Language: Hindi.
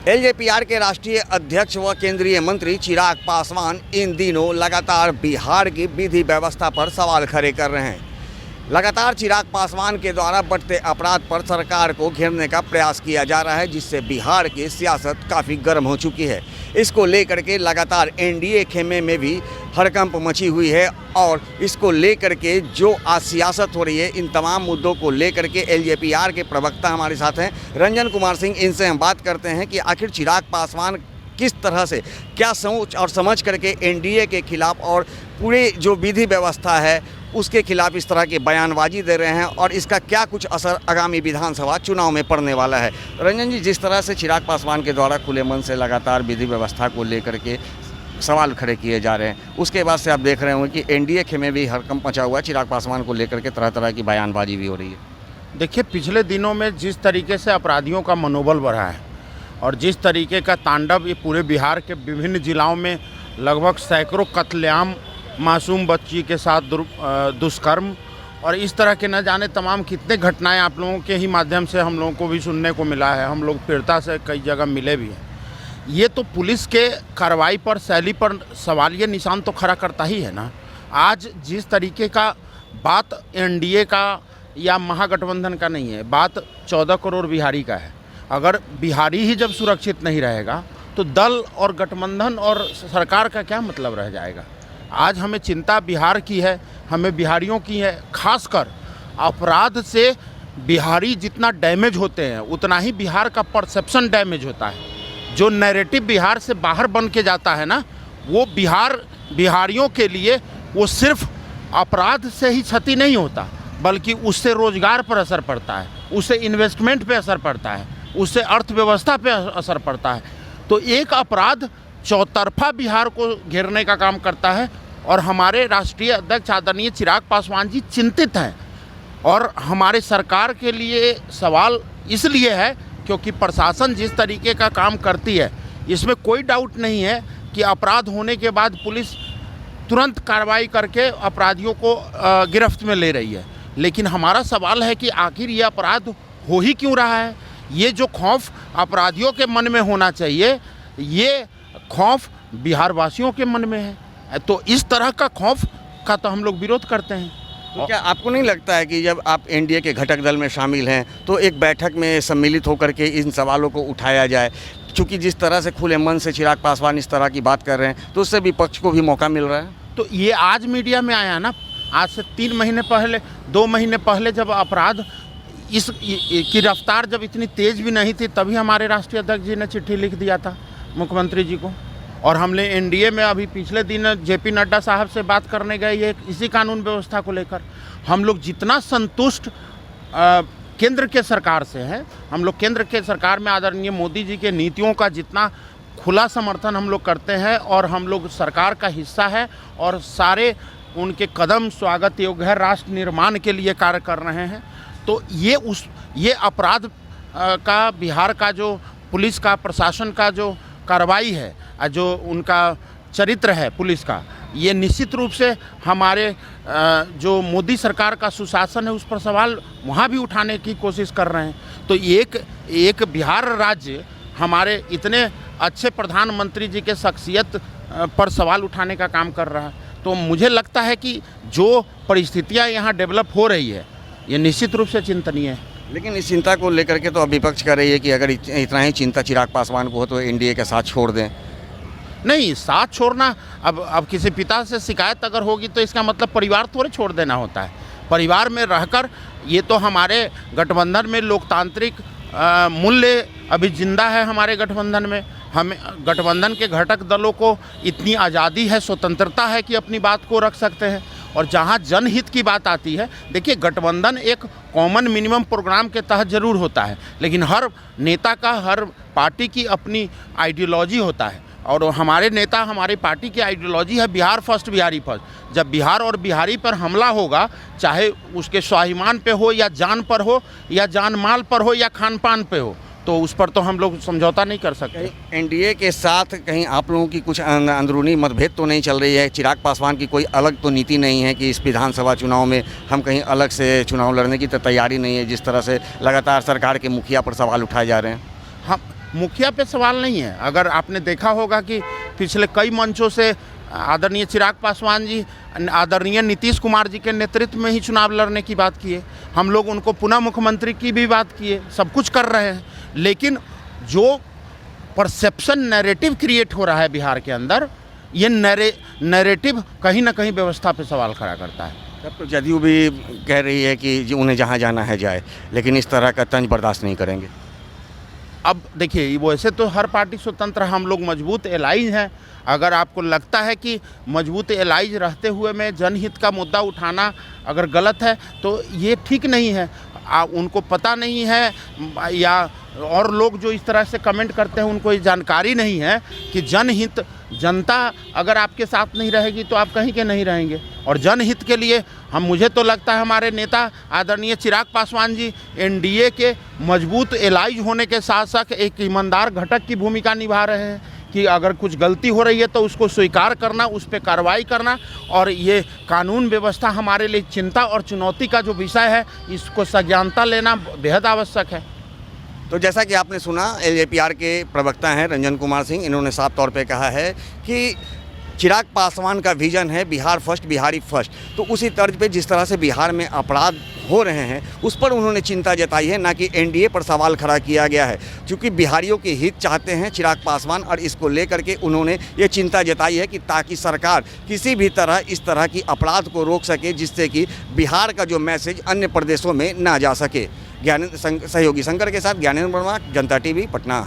एलजेपीआर के राष्ट्रीय अध्यक्ष व केंद्रीय मंत्री चिराग पासवान इन दिनों लगातार बिहार की विधि व्यवस्था पर सवाल खड़े कर रहे हैं। लगातार चिराग पासवान के द्वारा बढ़ते अपराध पर सरकार को घेरने का प्रयास किया जा रहा है, जिससे बिहार की सियासत काफ़ी गर्म हो चुकी है। इसको लेकर के लगातार एनडीए खेमे में भी हड़कंप मची हुई है और इसको लेकर के जो आज सियासत हो रही है, इन तमाम मुद्दों को लेकर के एलजेपीआर के प्रवक्ता हमारे साथ हैं रंजन कुमार सिंह। इनसे हम बात करते हैं कि आखिर चिराग पासवान किस तरह से क्या सोच और समझ करके एनडीए के खिलाफ और पूरे जो विधि व्यवस्था है उसके खिलाफ इस तरह की बयानबाजी दे रहे हैं और इसका क्या कुछ असर आगामी विधानसभा चुनाव में पड़ने वाला है। रंजन जी, जिस तरह से चिराग पासवान के द्वारा खुले मन से लगातार विधि व्यवस्था को लेकर के सवाल खड़े किए जा रहे हैं, उसके बाद से आप देख रहे होंगे कि एनडीए खेमे भी हड़कंप मचा हुआ है, चिराग पासवान को लेकर के तरह तरह की बयानबाजी भी हो रही है। देखिए, पिछले दिनों में जिस तरीके से अपराधियों का मनोबल बढ़ा है और जिस तरीके का तांडव ये पूरे बिहार के विभिन्न जिलाओं में लगभग सैकड़ों कत्लेआम, मासूम बच्ची के साथ दुष्कर्म और इस तरह के न जाने तमाम कितने घटनाएं आप लोगों के ही माध्यम से हम लोगों को भी सुनने को मिला है। हम लोग पीड़िता से कई जगह मिले भी हैं। ये तो पुलिस के कार्रवाई पर, शैली पर सवालिया निशान तो खड़ा करता ही है ना। आज जिस तरीके का बात एनडीए का या महागठबंधन का नहीं है, बात 14 करोड़ बिहारी का है। अगर बिहारी ही जब सुरक्षित नहीं रहेगा तो दल और गठबंधन और सरकार का क्या मतलब रह जाएगा। आज हमें चिंता बिहार की है, हमें बिहारियों की है। खासकर अपराध से बिहारी जितना डैमेज होते हैं उतना ही बिहार का परसेप्शन डैमेज होता है। जो नैरेटिव बिहार से बाहर बन के जाता है ना, वो बिहारियों के लिए वो सिर्फ अपराध से ही क्षति नहीं होता, बल्कि उससे रोजगार पर असर पड़ता है, उससे इन्वेस्टमेंट पे असर पड़ता है, उससे अर्थव्यवस्था पे असर पड़ता है। तो एक अपराध चौतरफा बिहार को घेरने का काम करता है और हमारे राष्ट्रीय अध्यक्ष आदरणीय चिराग पासवान जी चिंतित हैं। और हमारे सरकार के लिए सवाल इसलिए है क्योंकि प्रशासन जिस तरीके का काम करती है, इसमें कोई डाउट नहीं है कि अपराध होने के बाद पुलिस तुरंत कार्रवाई करके अपराधियों को गिरफ्त में ले रही है। लेकिन हमारा सवाल है कि आखिर ये अपराध हो ही क्यों रहा है। ये जो खौफ अपराधियों के मन में होना चाहिए, ये खौफ बिहार वासियों के मन में है। तो इस तरह का खौफ का तो हम लोग विरोध करते हैं। तो क्या आपको नहीं लगता है कि जब आप एनडीए के घटक दल में शामिल हैं तो एक बैठक में सम्मिलित होकर के इन सवालों को उठाया जाए? क्योंकि जिस तरह से खुले मन से चिराग पासवान इस तरह की बात कर रहे हैं तो उससे विपक्ष को भी मौका मिल रहा है। तो ये आज मीडिया में आया ना। आज से 3 महीने पहले, 2 महीने पहले जब अपराध की रफ्तार जब इतनी तेज़ भी नहीं थी, तभी हमारे राष्ट्रीय अध्यक्ष जी ने चिट्ठी लिख दिया था मुख्यमंत्री जी को। और हमने एनडीए में अभी पिछले दिन जेपी नड्डा साहब से बात करने गए ये इसी कानून व्यवस्था को लेकर। हम लोग जितना संतुष्ट केंद्र के सरकार से हैं, हम लोग केंद्र के सरकार में आदरणीय मोदी जी के नीतियों का जितना खुला समर्थन हम लोग करते हैं और हम लोग सरकार का हिस्सा है और सारे उनके कदम स्वागत योग्य है, राष्ट्र निर्माण के लिए कार्य कर रहे हैं। तो ये अपराध का बिहार का जो पुलिस का, प्रशासन का जो कार्रवाई है, जो उनका चरित्र है पुलिस का, ये निश्चित रूप से हमारे जो मोदी सरकार का सुशासन है उस पर सवाल वहाँ भी उठाने की कोशिश कर रहे हैं। तो एक बिहार राज्य हमारे इतने अच्छे प्रधानमंत्री जी के शख्सियत पर सवाल उठाने का काम कर रहा है। तो मुझे लगता है कि जो परिस्थितियाँ यहाँ डेवलप हो रही है ये निश्चित रूप से चिंतनीय है। लेकिन इस चिंता को लेकर के तो विपक्ष कर रही है कि अगर इतना ही चिंता चिराग पासवान को हो तो एनडीए के साथ छोड़ दें। नहीं, साथ छोड़ना, अब किसी पिता से शिकायत अगर होगी तो इसका मतलब परिवार थोड़े छोड़ देना होता है। परिवार में रहकर ये तो हमारे गठबंधन में लोकतांत्रिक मूल्य अभी जिंदा है। हमारे गठबंधन में हमें गठबंधन के घटक दलों को इतनी आज़ादी है, स्वतंत्रता है कि अपनी बात को रख सकते हैं। और जहाँ जनहित की बात आती है, देखिए गठबंधन एक कॉमन मिनिमम प्रोग्राम के तहत ज़रूर होता है, लेकिन हर नेता का, हर पार्टी की अपनी आइडियोलॉजी होता है। और हमारे नेता, हमारी पार्टी की आइडियोलॉजी है बिहार फर्स्ट, बिहारी फर्स्ट। जब बिहार और बिहारी पर हमला होगा, चाहे उसके स्वाभिमान पे हो या जान पर हो या जान माल पर हो या खान पान पे हो, तो उस पर तो हम लोग समझौता नहीं कर सकते। एनडीए के साथ कहीं आप लोगों की कुछ अंदरूनी मतभेद तो नहीं चल रही है? चिराग पासवान की कोई अलग तो नीति नहीं है कि इस विधानसभा चुनाव में हम कहीं अलग से चुनाव लड़ने की तो तैयारी नहीं है, जिस तरह से लगातार सरकार के मुखिया पर सवाल उठाए जा रहे हैं? मुखिया पे सवाल नहीं है। अगर आपने देखा होगा कि पिछले कई मंचों से आदरणीय चिराग पासवान जी आदरणीय नीतीश कुमार जी के नेतृत्व में ही चुनाव लड़ने की बात किए, हम लोग उनको पुनः मुख्यमंत्री की भी बात किए, सब कुछ कर रहे हैं। लेकिन जो परसेप्शन नैरेटिव क्रिएट हो रहा है बिहार के अंदर, ये नैरेटिव कहीं ना कहीं व्यवस्था पे सवाल खड़ा करता है। तब तो जदयू भी कह रही है कि उन्हें जहाँ जाना है जाए, लेकिन इस तरह का तंज बर्दाश्त नहीं करेंगे। अब देखिए, वैसे तो हर पार्टी स्वतंत्र, हम लोग मजबूत एलाइज हैं। अगर आपको लगता है कि मजबूत एलाइज रहते हुए में जनहित का मुद्दा उठाना अगर गलत है तो ये ठीक नहीं है। उनको पता नहीं है या और लोग जो इस तरह से कमेंट करते हैं उनको ये जानकारी नहीं है कि जनहित, जनता अगर आपके साथ नहीं रहेगी तो आप कहीं के नहीं रहेंगे। और जनहित के लिए मुझे तो लगता है हमारे नेता आदरणीय चिराग पासवान जी एनडीए के मजबूत एलाइज होने के साथ साथ एक ईमानदार घटक की भूमिका निभा रहे हैं कि अगर कुछ गलती हो रही है तो उसको स्वीकार करना, उस पर कार्रवाई करना। और ये कानून व्यवस्था हमारे लिए चिंता और चुनौती का जो विषय है, इसको सज्ञानता लेना बेहद आवश्यक है। तो जैसा कि आपने सुना, एलजेपीआर के प्रवक्ता हैं रंजन कुमार सिंह, इन्होंने साफ तौर पे कहा है कि चिराग पासवान का विजन है बिहार फर्स्ट, बिहारी फर्स्ट। तो उसी तर्ज पे जिस तरह से बिहार में अपराध हो रहे हैं उस पर उन्होंने चिंता जताई है, ना कि एनडीए पर सवाल खड़ा किया गया है, क्योंकि बिहारियों के हित चाहते हैं चिराग पासवान। और इसको लेकर के उन्होंने ये चिंता जताई है कि ताकि सरकार किसी भी तरह इस तरह की अपराध को रोक सके, जिससे कि बिहार का जो मैसेज अन्य प्रदेशों में ना जा सके। सहयोगी शंकर के साथ ज्ञानेंद्र वर्मा, जनता टीवी, पटना।